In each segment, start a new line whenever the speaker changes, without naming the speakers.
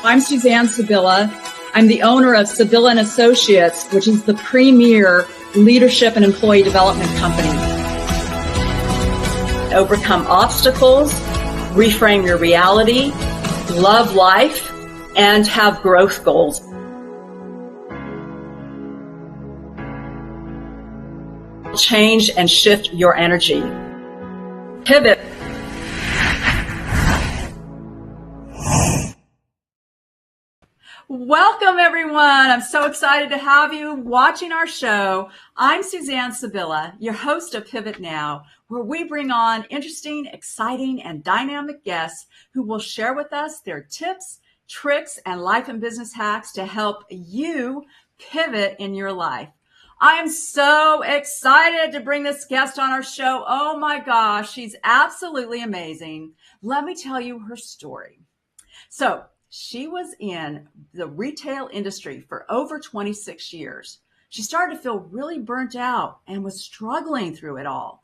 I'm Suzanne Sabilla. I'm the owner of Sabilla and Associates, which is the premier leadership and employee development company. Overcome obstacles, reframe your reality, love life, and have growth goals. Change and shift your energy. Pivot. Welcome, everyone. I'm so excited to have you watching our show. I'm Suzanne Sabilla, your host of Pivot Now, where we bring on interesting, exciting, and dynamic guests who will share with us their tips, tricks, and life and business hacks to help you pivot in your life. I am so excited to bring this guest on our show. Oh my gosh, she's absolutely amazing. Let me tell you her story. So, she was in the retail industry for over 26 years. She started to feel really burnt out and was struggling through it all.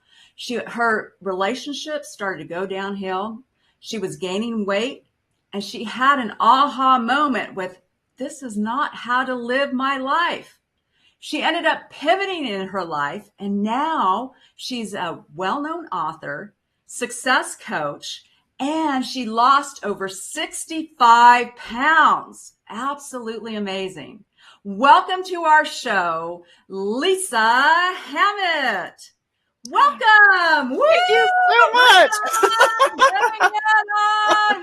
Her relationships started to go downhill. She was gaining weight, and she had an aha moment with, this is not how to live my life. She ended up pivoting in her life, and now she's a well-known author, success coach, and she lost over 65 pounds. Absolutely amazing. Welcome to our show, Lisa Hammett. Welcome. Woo!
Thank you so much.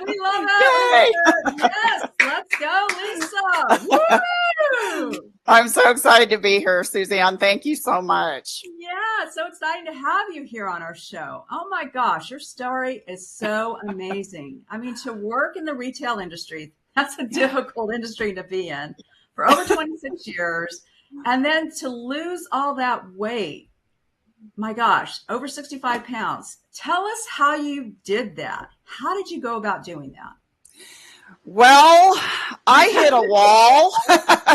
We love it. Yes, let's go, Lisa. Woo!
I'm so excited to be here, Suzanne. Thank you so much.
Yeah, so exciting to have you here on our show. Oh my gosh, your story is so amazing. I mean, to work in the retail industry, that's a difficult industry to be in for over 26 years. And then to lose all that weight, my gosh, over 65 pounds. Tell us how you did that. How did you go about doing that?
Well, I hit a wall.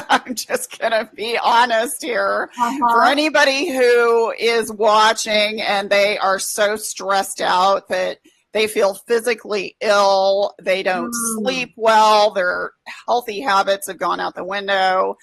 I'm just going to be honest here. For anybody who is watching and they are so stressed out that they feel physically ill, they don't sleep well, their healthy habits have gone out the window.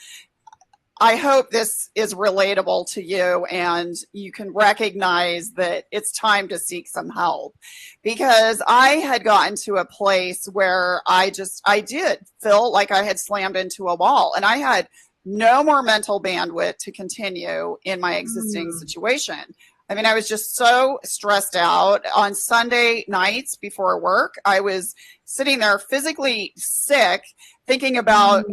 I hope this is relatable to you and you can recognize that it's time to seek some help, because I had gotten to a place where I did feel like I had slammed into a wall and I had no more mental bandwidth to continue in my existing situation. I mean, I was just so stressed out. On Sunday nights before work, I was sitting there physically sick, thinking about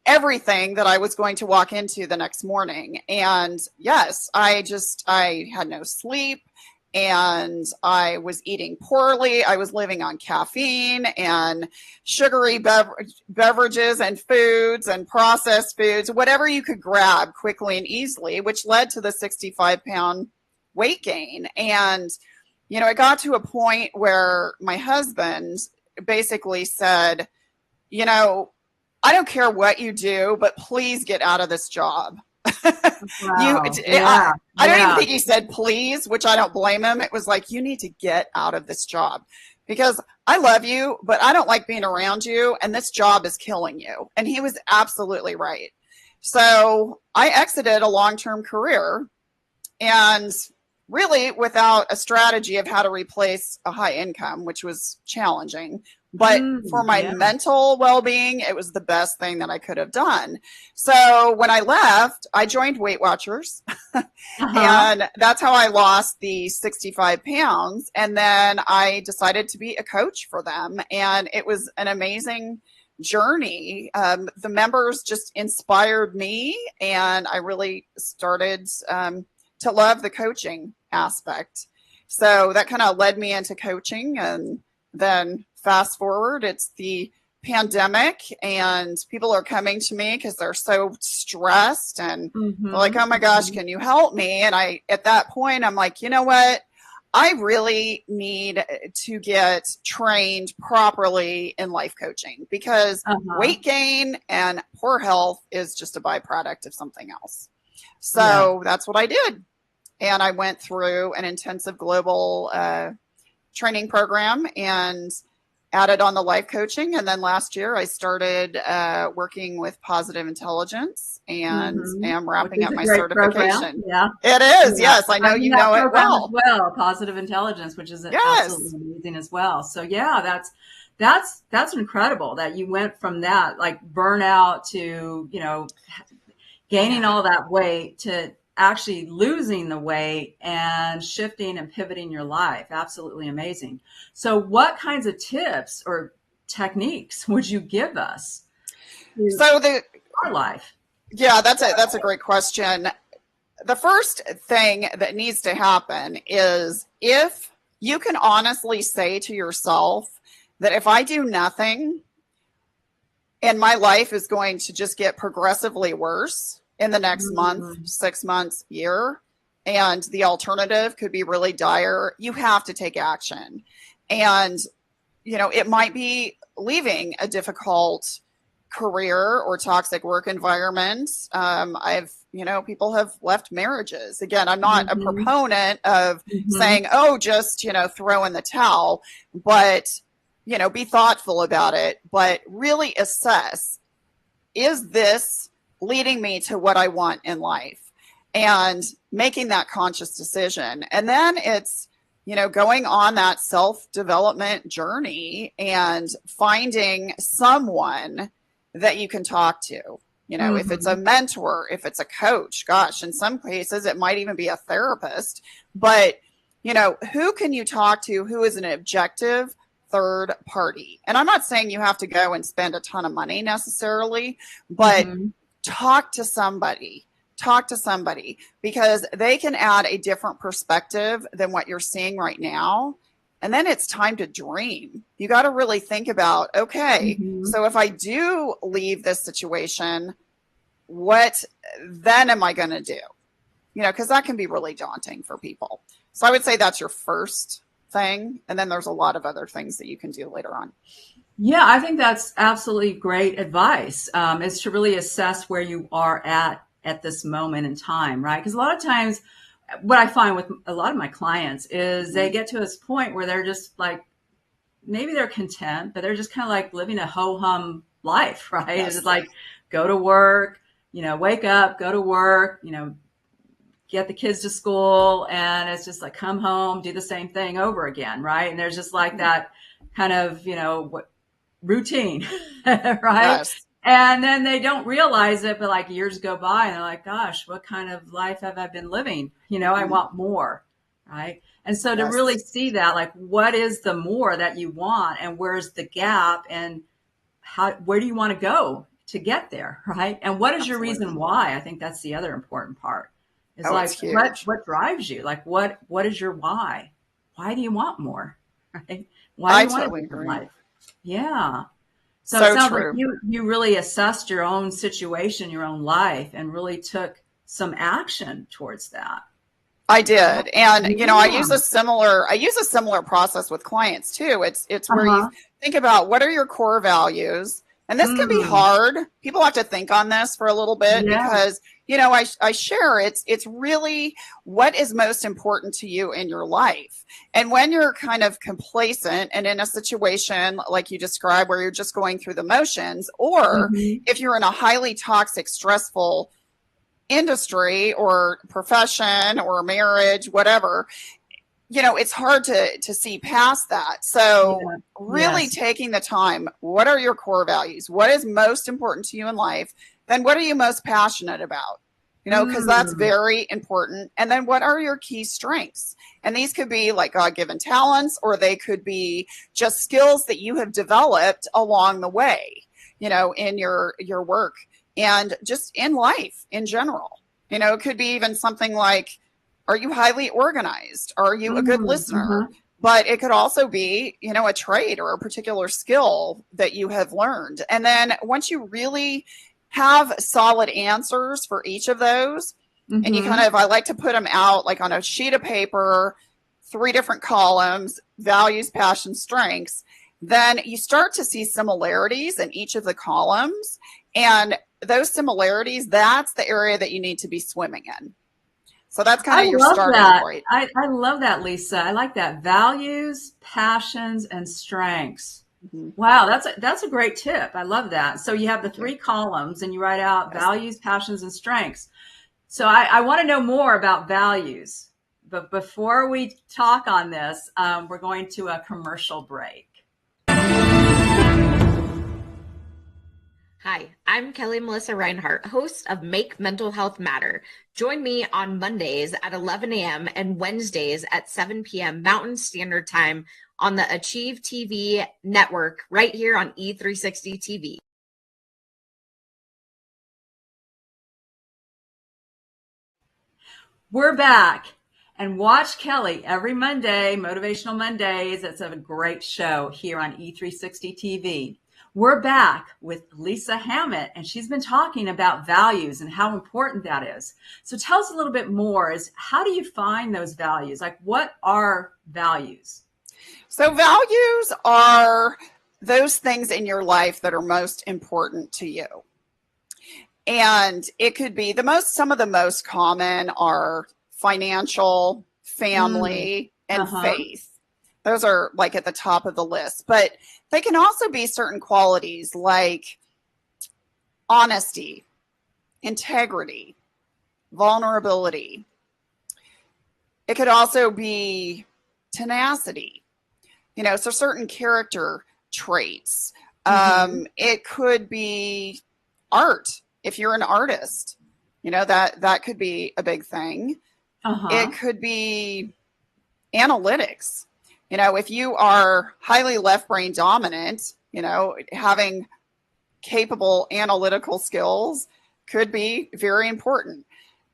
everything that I was going to walk into the next morning. And yes, I had no sleep and I was eating poorly. I was living on caffeine and sugary beverages and foods and processed foods, whatever you could grab quickly and easily, which led to the 65-pound weight gain. And, you know, it got to a point where my husband basically said, you know, I don't care what you do, but please get out of this job.
Wow.
I don't even think he said please, which I don't blame him. It was like, you need to get out of this job because I love you, but I don't like being around you. And this job is killing you. And he was absolutely right. So I exited a long-term career and really without a strategy of how to replace a high income, which was challenging. But for my mental well-being, it was the best thing that I could have done. So when I left, I joined Weight Watchers and that's how I lost the 65 pounds. And then I decided to be a coach for them. And it was an amazing journey. The members just inspired me and I really started to love the coaching aspect. So that kind of led me into coaching. And then fast forward, it's the pandemic and people are coming to me because they're so stressed and they're like, oh my gosh, can you help me? And at that point, I'm like, you know what? I really need to get trained properly in life coaching because weight gain and poor health is just a byproduct of something else. So that's what I did. And I went through an intensive global training program and added on the life coaching. And then last year I started working with positive intelligence and am
Which
wrapping
is
up
a
my
great program.
certification.
Yeah.
It is.
Yeah.
Yes. I know
I'm in
you
that
know it
program as
well.
well, positive intelligence, which is absolutely
Yes.
amazing as well. So yeah, that's incredible that you went from that like burnout to, gaining all that weight to actually losing the weight and shifting and pivoting your life. Absolutely amazing. So what kinds of tips or techniques would you give us to
So
our life?
that's a great question. The first thing that needs to happen is if you can honestly say to yourself that if I do nothing and my life is going to just get progressively worse in the next month, 6 months, year, and the alternative could be really dire, you have to take action. And, it might be leaving a difficult career or toxic work environment. People have left marriages. Again, I'm not a proponent of saying, oh, just, throw in the towel, but, be thoughtful about it, but really assess, is this leading me to what I want in life? And making that conscious decision. And then it's, going on that self-development journey and finding someone that you can talk to. If it's a mentor, if it's a coach, gosh, in some cases, it might even be a therapist. But, who can you talk to who is an objective third party? And I'm not saying you have to go and spend a ton of money necessarily, but talk to somebody. Talk to somebody because they can add a different perspective than what you're seeing right now. And then it's time to dream. You got to really think about, okay, so if I do leave this situation, what then am I going to do? Because that can be really daunting for people. So I would say that's your first thing. And then there's a lot of other things that you can do later on.
Yeah, I think that's absolutely great advice, is to really assess where you are at this moment in time, right? Because a lot of times what I find with a lot of my clients is they get to this point where they're just like, maybe they're content, but they're just kind of like living a ho-hum life, right? Yes. It's like, go to work, wake up, go to work, get the kids to school, and it's just like come home, do the same thing over again, right? And there's just like that kind of, routine, right?
Yes.
And then they don't realize it, but like years go by and they're like, gosh, what kind of life have I been living? I want more, right? And so to really see that, like, what is the more that you want and where's the gap and where do you want to go to get there, right? And what is your reason why? I think that's the other important part. It's like, what drives you? Like, what is your why? Why do you want more, right? Why do you want a different life? Yeah. So it sounds like you really assessed your own situation, your own life, and really took some action towards that.
I did. And, I use a similar process with clients too. It's where you think about what are your core values. And this can be hard. People have to think on this for a little bit because, I share it's really what is most important to you in your life. And when you're kind of complacent and in a situation like you described where you're just going through the motions, or if you're in a highly toxic, stressful industry or profession or marriage, whatever, it's hard to see past that. So really taking the time, what are your core values? What is most important to you in life? Then what are you most passionate about? Because that's very important. And then what are your key strengths? And these could be like God-given talents, or they could be just skills that you have developed along the way, in your work and just in life in general. It could be even something like, are you highly organized? Are you a good listener? But it could also be, a trait or a particular skill that you have learned. And then once you really have solid answers for each of those, and you I like to put them out like on a sheet of paper, 3 different columns, values, passions, strengths, then you start to see similarities in each of the columns. And those similarities, that's the area that you need to be swimming in. So that's kind of your starting point.
I love that, Lisa. I like that. Values, passions, and strengths.
Mhm.
Wow, that's a great tip. I love that. So you have the three columns and you write out
Yes.
values, passions, and strengths. So I want to know more about values. But before we talk on this, we're going to a commercial break.
Hi, I'm Kelly Melissa Reinhart, host of Make Mental Health Matter. Join me on Mondays at 11 a.m. and Wednesdays at 7 p.m. Mountain Standard Time on the Achieve TV network right here on E360 TV.
We're back. And watch Kelly every Monday, Motivational Mondays. It's a great show here on E360 TV. We're back with Lisa Hammett, and she's been talking about values and how important that is. So tell us a little bit more, is how do you find those values? Like, what are values?
So values are those things in your life that are most important to you. And it could be some of the most common are financial, family, and faith. Those are like at the top of the list, but they can also be certain qualities like honesty, integrity, vulnerability. It could also be tenacity, so certain character traits. It could be art. If you're an artist, that could be a big thing. It could be analytics. If you are highly left brain dominant, having capable analytical skills could be very important.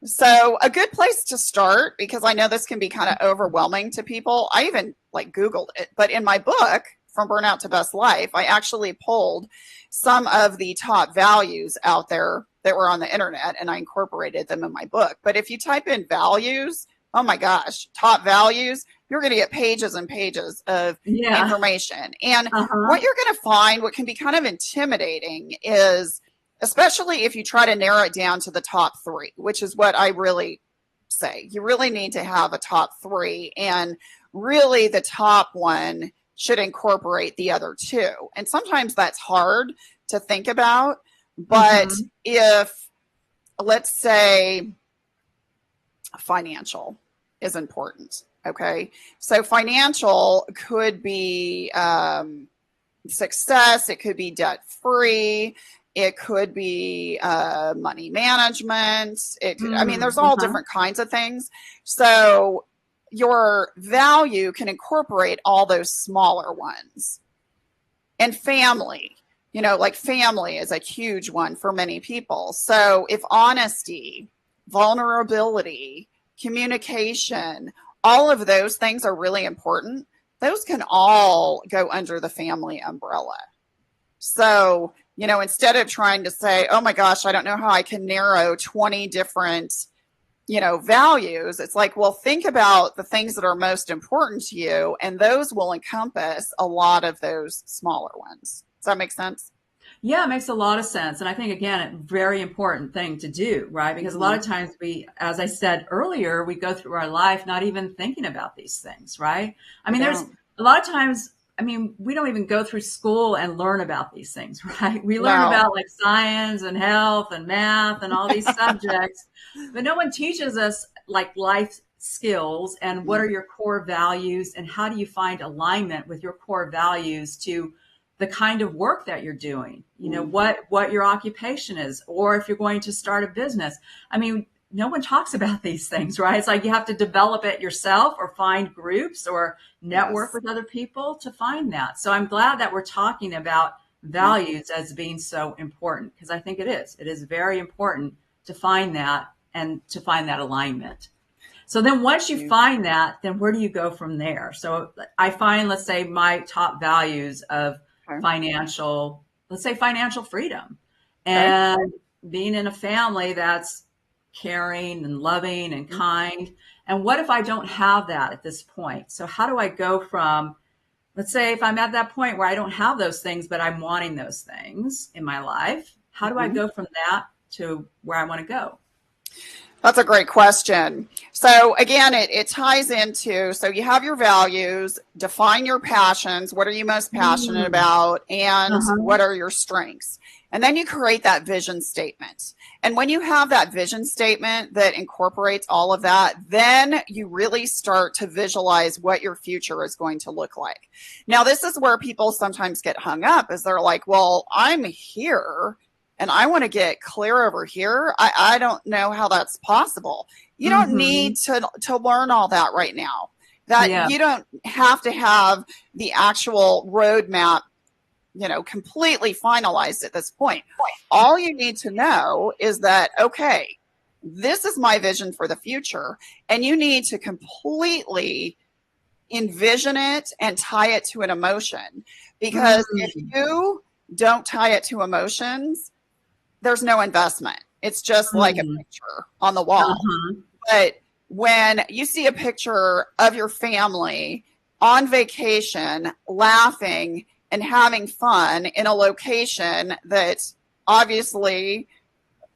So a good place to start, because I know this can be kind of overwhelming to people. I even Googled it, but in my book, From Burnout to Best Life, I actually pulled some of the top values out there that were on the internet, and I incorporated them in my book. But if you type in values, oh my gosh, top values, you're going to get pages and pages of information. And what you're going to find, what can be kind of intimidating is, especially if you try to narrow it down to the top three, which is what I really say. You really need to have a top three, and really the top one should incorporate the other two. And sometimes that's hard to think about, but if, let's say, financial is important, okay? So financial could be success, it could be debt-free, it could be money management. There's all different kinds of things. So your value can incorporate all those smaller ones. And family, family is a huge one for many people. So if honesty, vulnerability, communication, all of those things are really important, those can all go under the family umbrella. So, instead of trying to say, oh my gosh, I don't know how I can narrow 20 different, values, it's like, well, think about the things that are most important to you, and those will encompass a lot of those smaller ones. Does that make sense?
Yeah, it makes a lot of sense. And I think, again, a very important thing to do, right? Because a lot of times we, as I said earlier, we go through our life not even thinking about these things, right? There's a lot of times, we don't even go through school and learn about these things, right? We learn about science and health and math and all these subjects, but no one teaches us life skills and what are your core values and how do you find alignment with your core values to the kind of work that you're doing, what your occupation is, or if you're going to start a business. No one talks about these things, right? It's like you have to develop it yourself or find groups or network with other people to find that. So I'm glad that we're talking about values as being so important, because I think it is. It is very important to find that and to find that alignment. So then once you find that, then where do you go from there? So I find, let's say, my top values of financial freedom and being in a family that's caring and loving and kind. And what if I don't have that at this point? So how do I go from, let's say, if I'm at that point where I don't have those things, but I'm wanting those things in my life, how do I go from that to where I want to go?
That's a great question. So again, it ties into, so you have your values, define your passions, what are you most passionate about, and what are your strengths? And then you create that vision statement. And when you have that vision statement that incorporates all of that, then you really start to visualize what your future is going to look like. Now, this is where people sometimes get hung up, is they're like, well, I'm here and I want to get clear over here. I don't know how that's possible. You don't need to learn all that right now. That you don't have to have the actual roadmap, completely finalized at this point. All you need to know is that, okay, this is my vision for the future, and you need to completely envision it and tie it to an emotion. Because if you don't tie it to emotions, there's no investment. It's just like a picture on the wall. But when you see a picture of your family on vacation, laughing and having fun in a location that obviously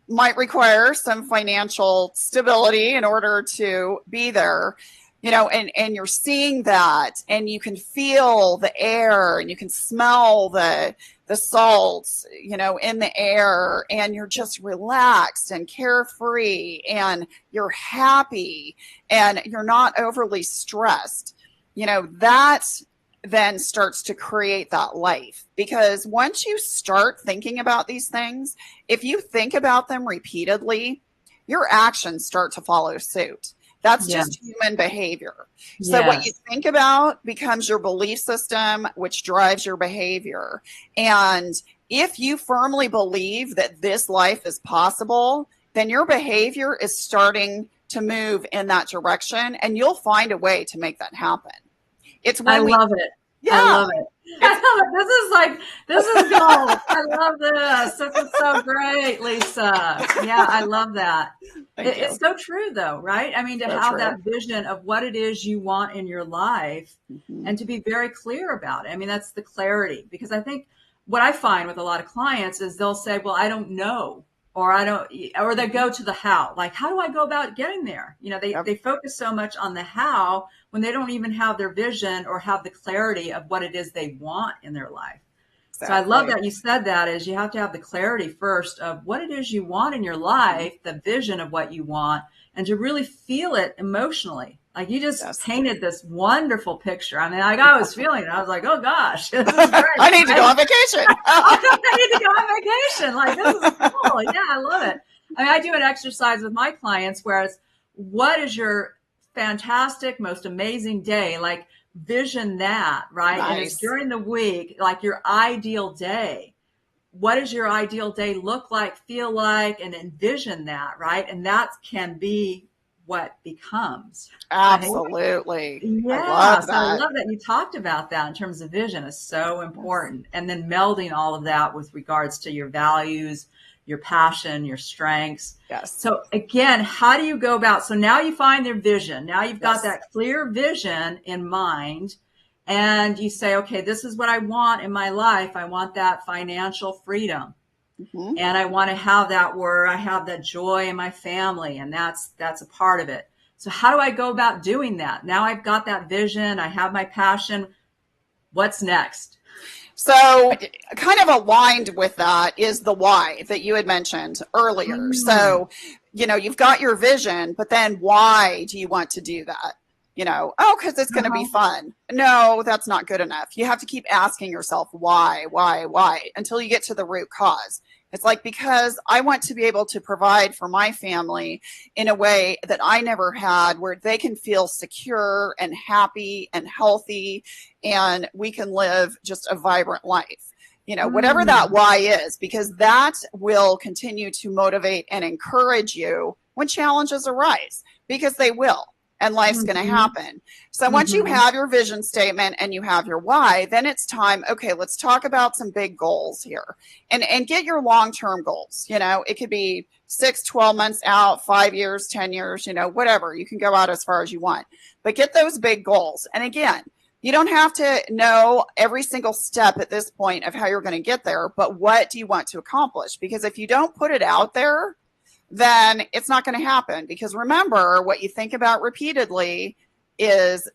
might require some financial stability in order to be there, and you're seeing that, and you can feel the air and you can smell the salts, in the air, and you're just relaxed and carefree and you're happy and you're not overly stressed, that then starts to create that life. Because once you start thinking about these things, if you think about them repeatedly, your actions start to follow suit. That's just human behavior. So what you think about becomes your belief system, which drives your behavior. And if you firmly believe that this life is possible, then your behavior is starting to move in that direction, and you'll find a way to make that happen. It's when
I love it. I love it. This is gold. I love this. This is so great, Lisa. Yeah, I love that. It's so true, though, right? I mean, to have that vision of what it is you want in your life and to be very clear about it. I mean, that's the clarity. Because I think what I find with a lot of clients is they'll say, well, I don't know, or they go to the how. Like, how do I go about getting there? They focus so much on the how when they don't even have their vision or have the clarity of what it is they want in their life. Exactly. So I love that you said that, is you have to have the clarity first of what it is you want in your life, the vision of what you want, and to really feel it emotionally. Like, you just painted this wonderful picture. I mean, I was feeling it. I was like, oh gosh, this is great.
I need to go on vacation.
I need to go on vacation. Like, this is cool. Yeah, I love it. I mean, I do an exercise with my clients where it's, what is your fantastic, most amazing day? Like, vision that, right?
Nice.
And it's during the week, like your ideal day. What does your ideal day look like, feel like, and envision that, right? And that can be what becomes.
Absolutely.
Yeah. I love that you talked about that in terms of vision is so important. Yes. And then melding all of that with regards to your values, your passion, your strengths.
Yes.
So again, how do you go about, so now you find their vision. Now you've got that clear vision in mind, and you say, okay, this is what I want in my life. I want that financial freedom. And I want to have that where I have that joy in my family, and that's a part of it. So how do I go about doing that? Now I've got that vision. I have my passion. What's next?
So kind of aligned with that is the why that you had mentioned earlier. So, you've got your vision, but then why do you want to do that? Because it's going to be fun. No, that's not good enough. You have to keep asking yourself why, until you get to the root cause. It's like, because I want to be able to provide for my family in a way that I never had, where they can feel secure and happy and healthy, and we can live just a vibrant life. Whatever that why is, because that will continue to motivate and encourage you when challenges arise, because they will. And life's going to happen. So once you have your vision statement and you have your why, then it's time, okay, let's talk about some big goals here, and get your long-term goals. It could be 6, 12 months out, 5 years, 10 years, whatever. You can go out as far as you want, but get those big goals. And again, you don't have to know every single step at this point of how you're going to get there, but what do you want to accomplish? Because if you don't put it out there, then it's not going to happen. Because remember, what you think about repeatedly is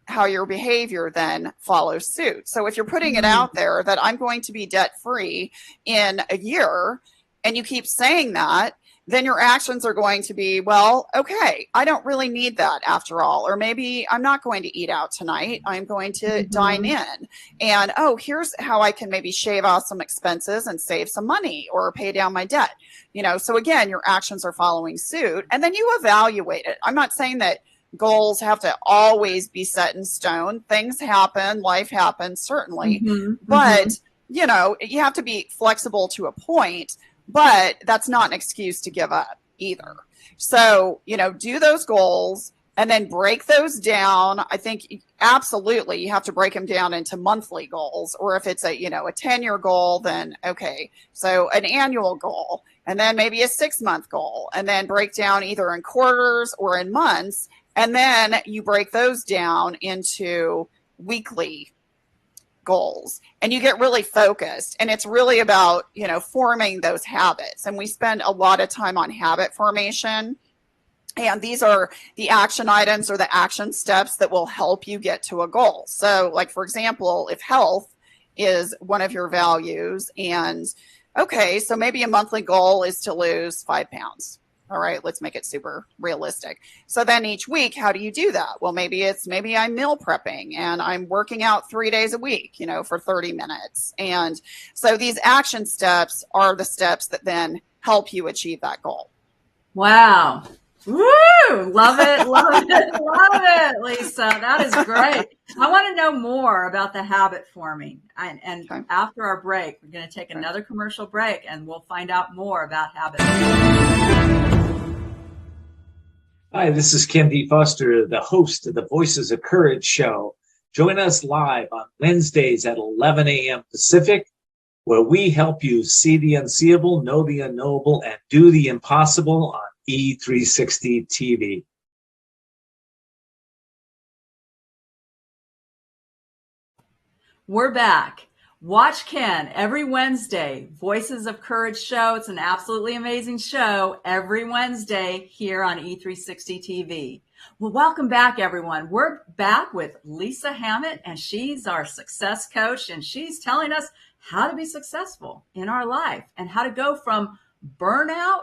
how your behavior then follows suit. So if you're putting it out there that I'm going to be debt free in a year, and you keep saying that, then your actions are going to be, well, okay, I don't really need that after all. Or maybe I'm not going to eat out tonight. I'm going to dine in. And, oh, here's how I can maybe shave off some expenses and save some money or pay down my debt. So again, your actions are following suit. And then you evaluate it. I'm not saying that goals have to always be set in stone. Things happen, life happens, certainly. But, you have to be flexible to a point, but that's not an excuse to give up either. So, do those goals and then break those down. I think absolutely you have to break them down into monthly goals, or if it's a 10-year goal, then okay. So an annual goal, and then maybe a 6-month goal, and then break down either in quarters or in months. And then you break those down into weekly goals, and you get really focused. And it's really about, forming those habits. And we spend a lot of time on habit formation. And these are the action items or the action steps that will help you get to a goal. So like, for example, if health is one of your values, and okay, so maybe a monthly goal is to lose 5 pounds. All right, let's make it super realistic. So then each week, how do you do that? Well, maybe I'm meal prepping and I'm working out 3 days a week, for 30 minutes. And so these action steps are the steps that then help you achieve that goal.
Wow. Woo! Love it, love it, love it, Lisa. That is great. I want to know more about the habit forming. And okay. After our break, we're going to take another commercial break, and we'll find out more about habit forming.
Hi, this is Ken D. Foster, the host of the Voices of Courage show. Join us live on Wednesdays at 11 a.m. Pacific, where we help you see the unseeable, know the unknowable, and do the impossible on E360 TV.
We're back. Watch Ken every Wednesday, Voices of Courage show. It's an absolutely amazing show every Wednesday here on E360 TV. Well, welcome back, everyone. We're back with Lisa Hammett, and she's our success coach, and she's telling us how to be successful in our life and how to go from burnout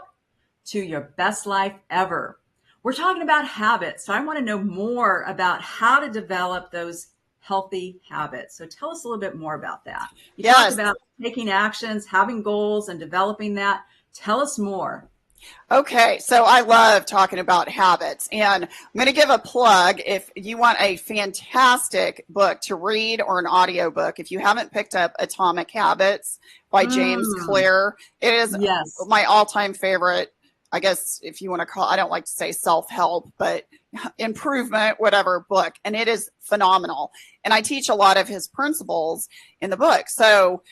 to your best life ever. We're talking about habits, so I want to know more about how to develop those healthy habits. So tell us a little bit more about that. You talked about taking actions, having goals, and developing that. Tell us more.
Okay, so I love talking about habits, and I'm going to give a plug. If you want a fantastic book to read or an audio book, if you haven't picked up Atomic Habits by James Clear, it is my all-time favorite. I guess if you want to call, I don't like to say self-help, but improvement, whatever book. And it is phenomenal. And I teach a lot of his principles in the book. So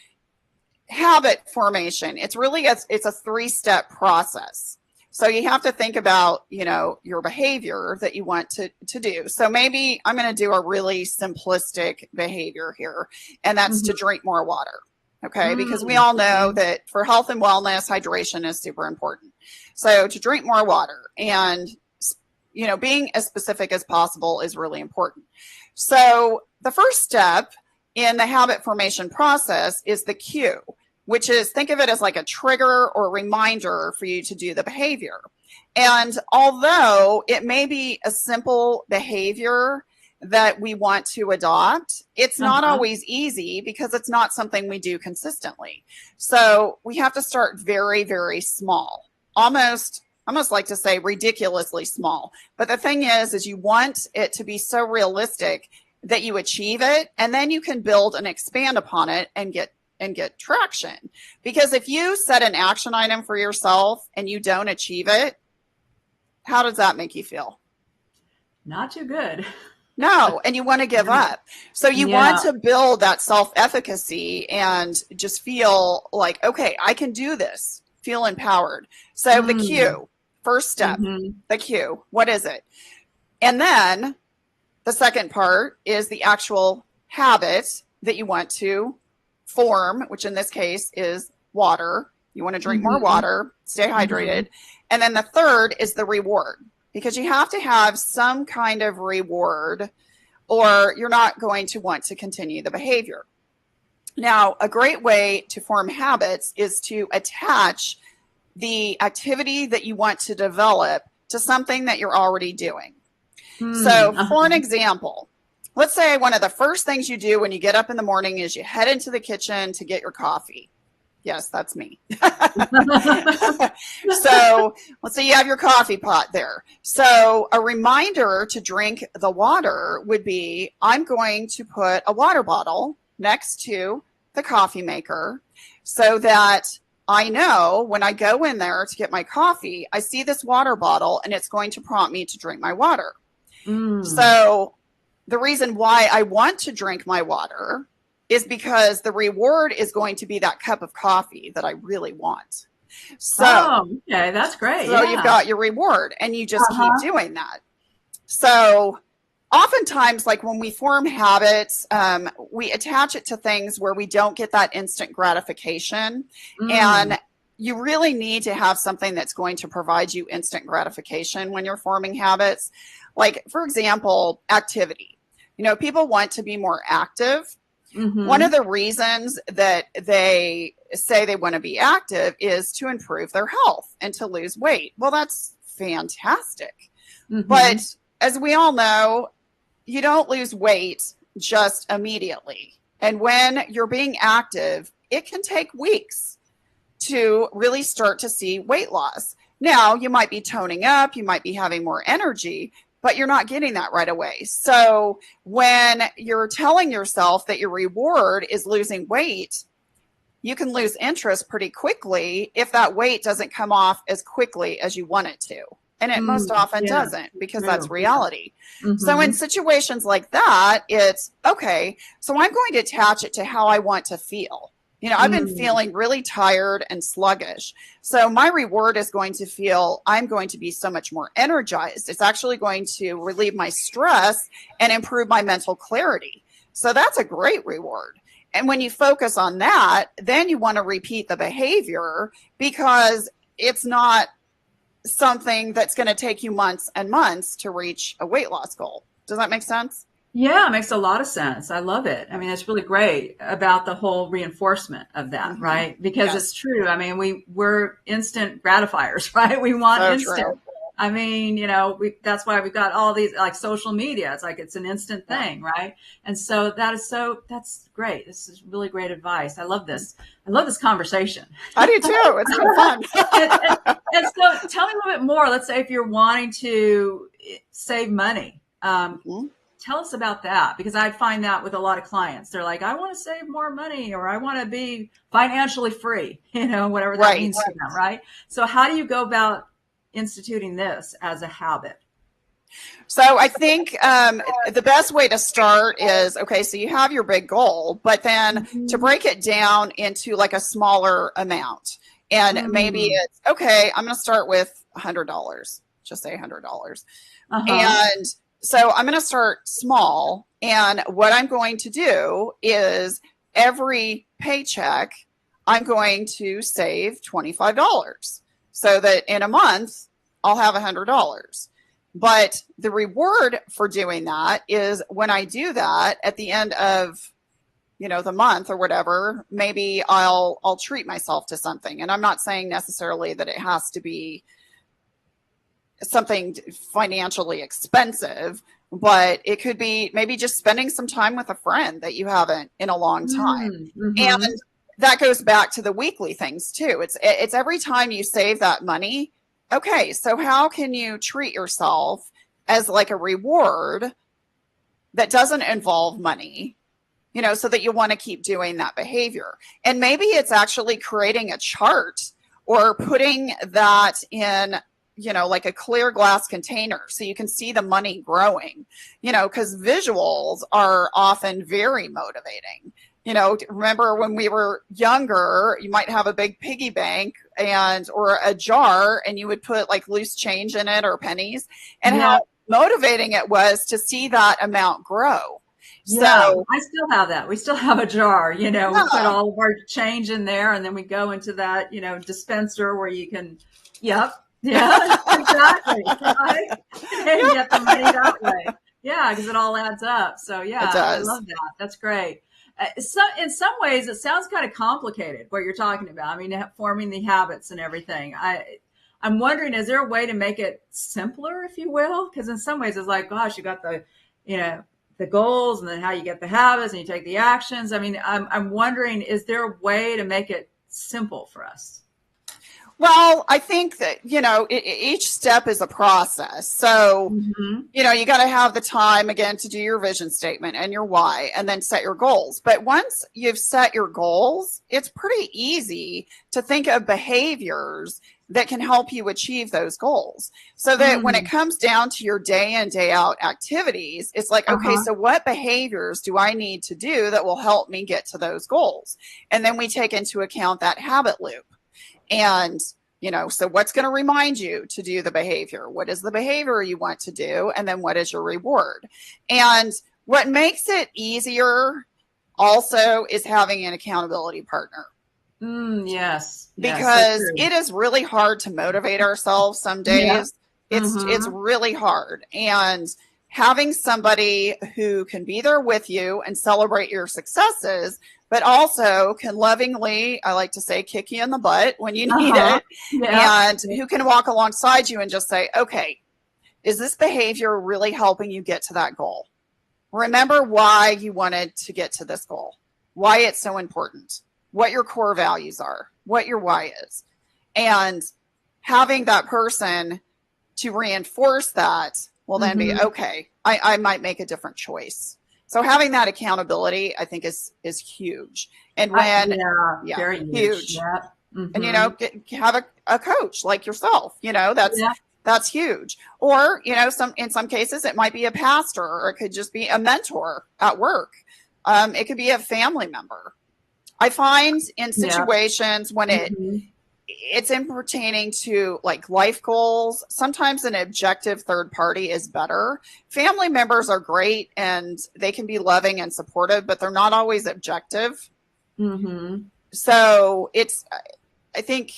habit formation, it's really, it's a 3-step process. So you have to think about, your behavior that you want to do. So maybe I'm going to do a really simplistic behavior here, and that's to drink more water. Okay, because we all know that for health and wellness, hydration is super important. So to drink more water and, being as specific as possible is really important. So the first step in the habit formation process is the cue, which is, think of it as like a trigger or reminder for you to do the behavior. And although it may be a simple behavior that we want to adopt, it's not always easy because it's not something we do consistently. So we have to start very, very small, almost like to say ridiculously small. But the thing is you want it to be so realistic that you achieve it, and then you can build and expand upon it and get traction. Because if you set an action item for yourself and you don't achieve it, how does that make you feel?
Not too good.
No, and you want to give up. So you want to build that self-efficacy and just feel like, okay, I can do this, feel empowered. So the cue, first step, the cue, what is it? And then the second part is the actual habit that you want to form, which in this case is water. You want to drink more water, stay hydrated. And then the third is the reward, because you have to have some kind of reward or you're not going to want to continue the behavior. Now, a great way to form habits is to attach the activity that you want to develop to something that you're already doing. So for an example, let's say one of the first things you do when you get up in the morning is you head into the kitchen to get your coffee. Yes, that's me. So let's say you have your coffee pot there. So a reminder to drink the water would be, I'm going to put a water bottle next to the coffee maker so that I know when I go in there to get my coffee, I see this water bottle and it's going to prompt me to drink my water. So the reason why I want to drink my water is because the reward is going to be that cup of coffee that I really want. So,
okay, that's great.
So you've got your reward and you just keep doing that. So oftentimes, like when we form habits, we attach it to things where we don't get that instant gratification. And you really need to have something that's going to provide you instant gratification when you're forming habits. Like, for example, activity. You know, people want to be more active. One of the reasons that they say they want to be active is to improve their health and to lose weight. Well, that's fantastic. But as we all know, you don't lose weight just immediately. And when you're being active, it can take weeks to really start to see weight loss. Now, you might be toning up, you might be having more energy, but you're not getting that right away. So when you're telling yourself that your reward is losing weight, you can lose interest pretty quickly if that weight doesn't come off as quickly as you want it to. And it most often doesn't, because that's reality. So in situations like that, it's okay, so I'm going to attach it to how I want to feel. You know, I've been feeling really tired and sluggish. So my reward is going to feel, I'm going to be so much more energized. It's actually going to relieve my stress and improve my mental clarity. So that's a great reward. And when you focus on that, then you want to repeat the behavior, because it's not something that's going to take you months and months to reach a weight loss goal. Does that make sense?
Yeah, it makes a lot of sense. I love it. I mean, it's really great about the whole reinforcement of that, right? Because it's true. I mean, we're instant gratifiers, right? We want instant. True. I mean, you know, that's why we've got all these, like, social media. It's like, it's an instant thing, right? And so that's great. This is really great advice. I love this. I love this conversation.
I do too. It's so fun.
and so tell me a little bit more. Let's say if you're wanting to save money, tell us about that, because I find that with a lot of clients. They're like, I want to save more money, or I want to be financially free, you know, whatever that means to them, right? So how do you go about instituting this as a habit?
So I think the best way to start is, okay, so you have your big goal, but then to break it down into like a smaller amount. And maybe it's, okay, I'm going to start with $100, just say $100. And so I'm going to start small. And what I'm going to do is every paycheck, I'm going to save $25 so that in a month, I'll have $100. But the reward for doing that is when I do that at the end of, you know, the month or whatever, maybe I'll treat myself to something. And I'm not saying necessarily that it has to be something financially expensive, but it could be maybe just spending some time with a friend that you haven't in a long time. And that goes back to the weekly things too. It's every time you save that money. Okay, so how can you treat yourself as like a reward that doesn't involve money, you know, so that you want to keep doing that behavior? And maybe it's actually creating a chart or putting that in, you know, like a clear glass container so you can see the money growing, you know, because visuals are often very motivating. You know, remember when we were younger, you might have a big piggy bank or a jar, and you would put like loose change in it or pennies, and how motivating it was to see that amount grow.
Yeah,
So
I still have that. We still have a jar, we put
yeah,
all of our change in there and then we go into that, dispenser where you can, yep, yeah, exactly, right? And get the money that way. Yeah, because it all adds up. So
it
yeah, I
does.
love that. That's great. So in some ways, it sounds kind of complicated what you're talking about. I mean, forming the habits and everything. I'm wondering, is there a way to make it simpler, if you will? Because in some ways, it's like, gosh, you got you know, the goals and then how you get the habits and you take the actions. I mean, I'm wondering, is there a way to make it simple for us?
Well, I think that, each step is a process. So, you got to have the time again to do your vision statement and your why and then set your goals. But once you've set your goals, it's pretty easy to think of behaviors that can help you achieve those goals. So that when it comes down to your day in, day out activities, it's like, okay, so what behaviors do I need to do that will help me get to those goals? And then we take into account that habit loop. And, so what's going to remind you to do the behavior? What is the behavior you want to do? And then what is your reward? And what makes it easier also is having an accountability partner.
Yes.
Because
so
it is really hard to motivate ourselves some days. Yeah. It's really hard. And having somebody who can be there with you and celebrate your successes, but also can lovingly, I like to say, kick you in the butt when you need it. Yeah. And who can walk alongside you and just say, okay, is this behavior really helping you get to that goal? Remember why you wanted to get to this goal, why it's so important, what your core values are, what your why is. And having that person to reinforce that will then be, okay, I might make a different choice. So having that accountability, I think is huge. And when,
very huge. Yeah.
And, have a coach like yourself, that's huge. Or, in some cases it might be a pastor, or it could just be a mentor at work. It could be a family member. I find in situations when it's in pertaining to like life goals, sometimes an objective third party is better. Family members are great and they can be loving and supportive, but they're not always objective. So I think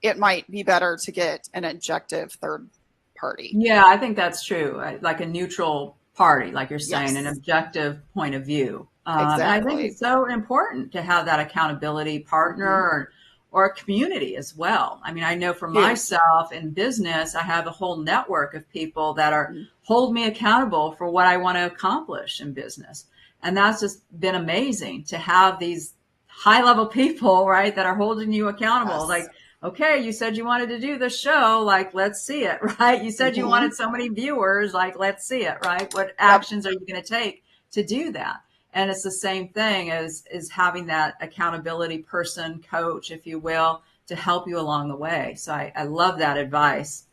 it might be better to get an objective third party.
Yeah, I think that's true. Like a neutral party, like you're saying, an objective point of view.
Exactly.
And I think it's so important to have that accountability partner or a community as well. I mean, I know for myself in business, I have a whole network of people that hold me accountable for what I want to accomplish in business. And that's just been amazing to have these high level people, right, that are holding you accountable. Yes. Like, okay, you said you wanted to do the show, like, let's see it, right? You said you wanted so many viewers, like, let's see it, right? What actions are you going to take to do that? And it's the same thing as having that accountability person, coach, if you will, to help you along the way. So I love that advice.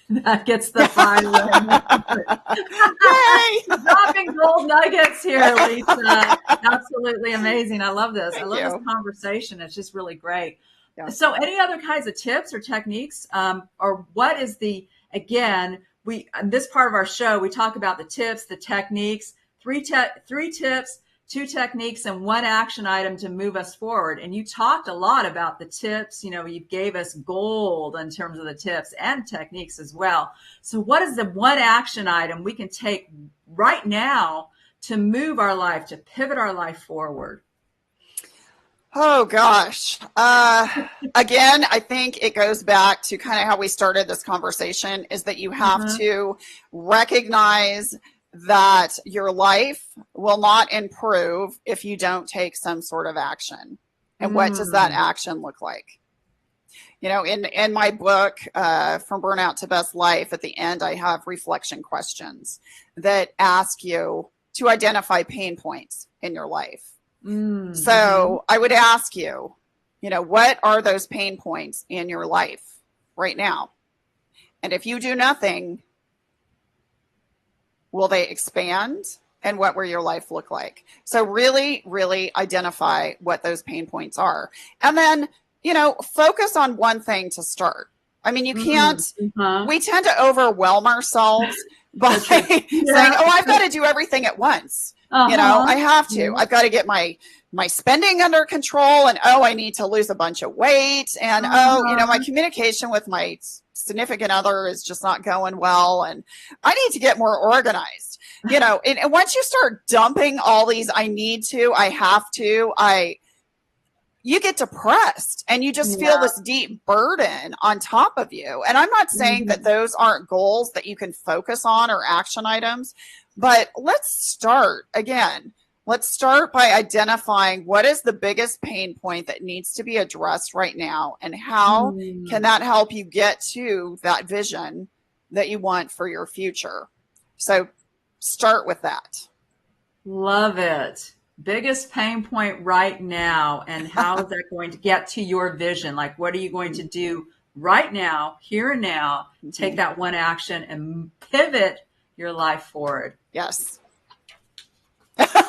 That gets the fine dropping gold nuggets here, Lisa. Absolutely amazing. I love this. I love this conversation. It's just really great. Yeah. So any other kinds of tips or techniques, or what is again, this part of our show, we talk about the tips, the techniques, three tips, 2 techniques, and 1 action item to move us forward. And you talked a lot about the tips. You gave us gold in terms of the tips and techniques as well. So what is the 1 action item we can take right now to move our life, to pivot our life forward?
Oh, gosh. Again, I think it goes back to kind of how we started this conversation, is that you have to recognize that your life will not improve if you don't take some sort of action. And what does that action look like? In my book, From Burnout to Best Life, at the end, I have reflection questions that ask you to identify pain points in your life. So I would ask you, what are those pain points in your life right now? And if you do nothing, will they expand? And what will your life look like? So really, really identify what those pain points are. And then, focus on one thing to start. I mean, you can't, we tend to overwhelm ourselves by saying, oh, I've got to do everything at once. You know, I have to. I've got to get my spending under control, and oh, I need to lose a bunch of weight, and oh, you know, my communication with my significant other is just not going well, and I need to get more organized. You know, and once you start dumping all these, I need to, I have to, you get depressed and you just feel this deep burden on top of you. And I'm not saying that those aren't goals that you can focus on or action items, but let's start again. Let's start by identifying what is the biggest pain point that needs to be addressed right now, and how can that help you get to that vision that you want for your future. So start with that.
Love it. Biggest pain point right now, and how is that going to get to your vision? Like, what are you going to do right now, here and now? Take that one action and pivot your life forward.
Yes.
Love it.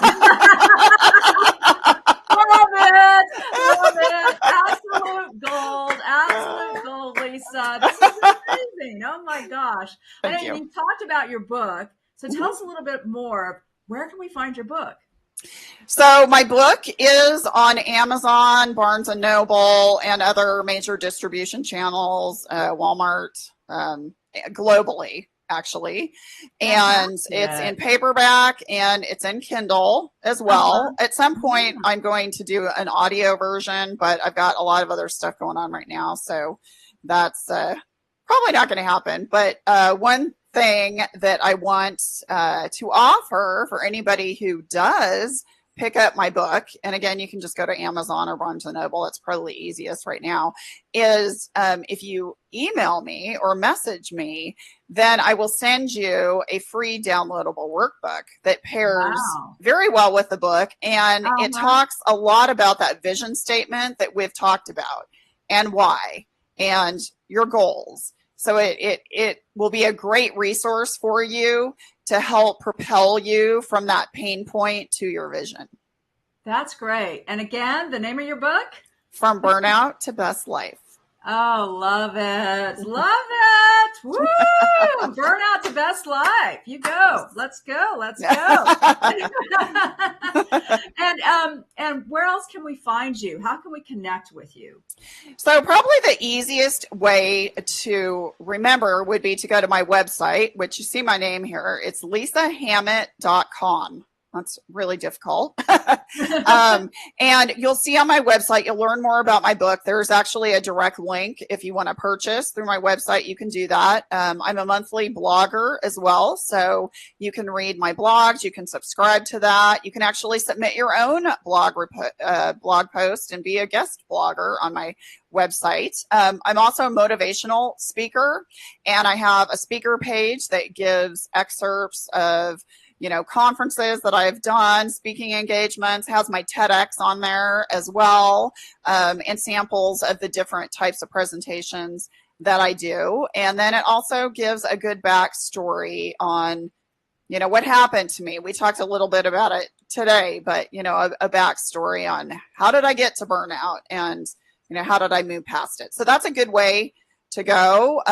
Absolute gold, Lisa. This is amazing. Oh my gosh.
Thank
And
you.
you talked about your book. So tell us a little bit more of where can we find your book?
So my book is on Amazon, Barnes and Noble, and other major distribution channels, Walmart, globally, actually. And it's in paperback and it's in Kindle as well. At some point, I'm going to do an audio version, but I've got a lot of other stuff going on right now. So that's probably not going to happen. But one thing that I want to offer for anybody who does pick up my book, and again, you can just go to Amazon or Barnes & Noble, it's probably the easiest right now, is if you email me or message me, then I will send you a free downloadable workbook that pairs very well with the book, and it talks a lot about that vision statement that we've talked about, and why, and your goals. So it will be a great resource for you to help propel you from that pain point to your vision.
That's great. And again, the name of your book?
From Burnout to Best Life.
Oh, love it. Love it. Woo! Burnout to Best Life. You go. Let's go. Let's go. And where else can we find you? How can we connect with you?
So probably the easiest way to remember would be to go to my website, which you see my name here. It's lisahammett.com. That's really difficult. And you'll see on my website, you'll learn more about my book. There's actually a direct link. If you want to purchase through my website, you can do that. I'm a monthly blogger as well. So you can read my blogs. You can subscribe to that. You can actually submit your own blog post and be a guest blogger on my website. I'm also a motivational speaker, and I have a speaker page that gives excerpts of conferences that I've done, speaking engagements, has my TEDx on there as well, and samples of the different types of presentations that I do. And then it also gives a good backstory on, what happened to me. We talked a little bit about it today, but, a backstory on how did I get to burnout, and, how did I move past it? So that's a good way to go.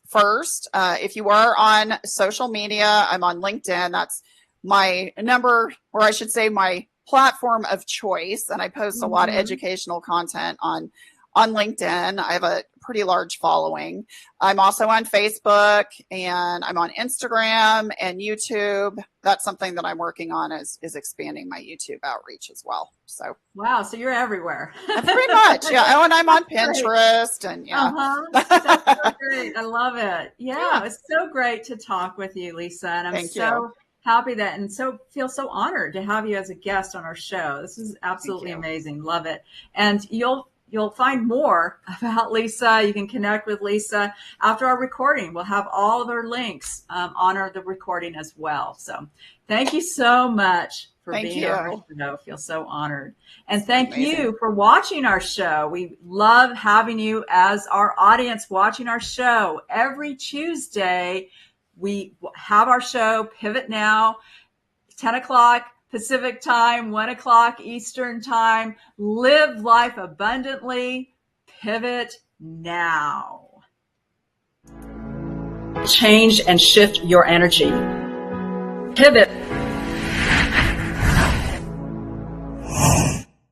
First, if you are on social media, I'm on LinkedIn. That's my number, or I should say my platform of choice. And I post a lot of educational content on LinkedIn. I have a pretty large following. I'm also on Facebook, and I'm on Instagram and YouTube. That's something that I'm working on is expanding my YouTube outreach as well. So
wow, so you're everywhere.
Pretty much, yeah. Oh, and I'm on Pinterest, and
That's so great. I love it. Yeah, it's so great to talk with you, Lisa, and I'm so happy that and feel so honored to have you as a guest on our show. This is absolutely amazing. Love it. And you'll find more about Lisa. You can connect with Lisa after our recording. We'll have all of her links on the recording as well. So thank you so much for being on our show. I feel so honored. And thank you for watching our show. We love having you as our audience watching our show. Every Tuesday, we have our show, Pivot Now, 10 o'clock Pacific time, 1 o'clock Eastern time. Live life abundantly. Pivot now. change and shift your energy. Pivot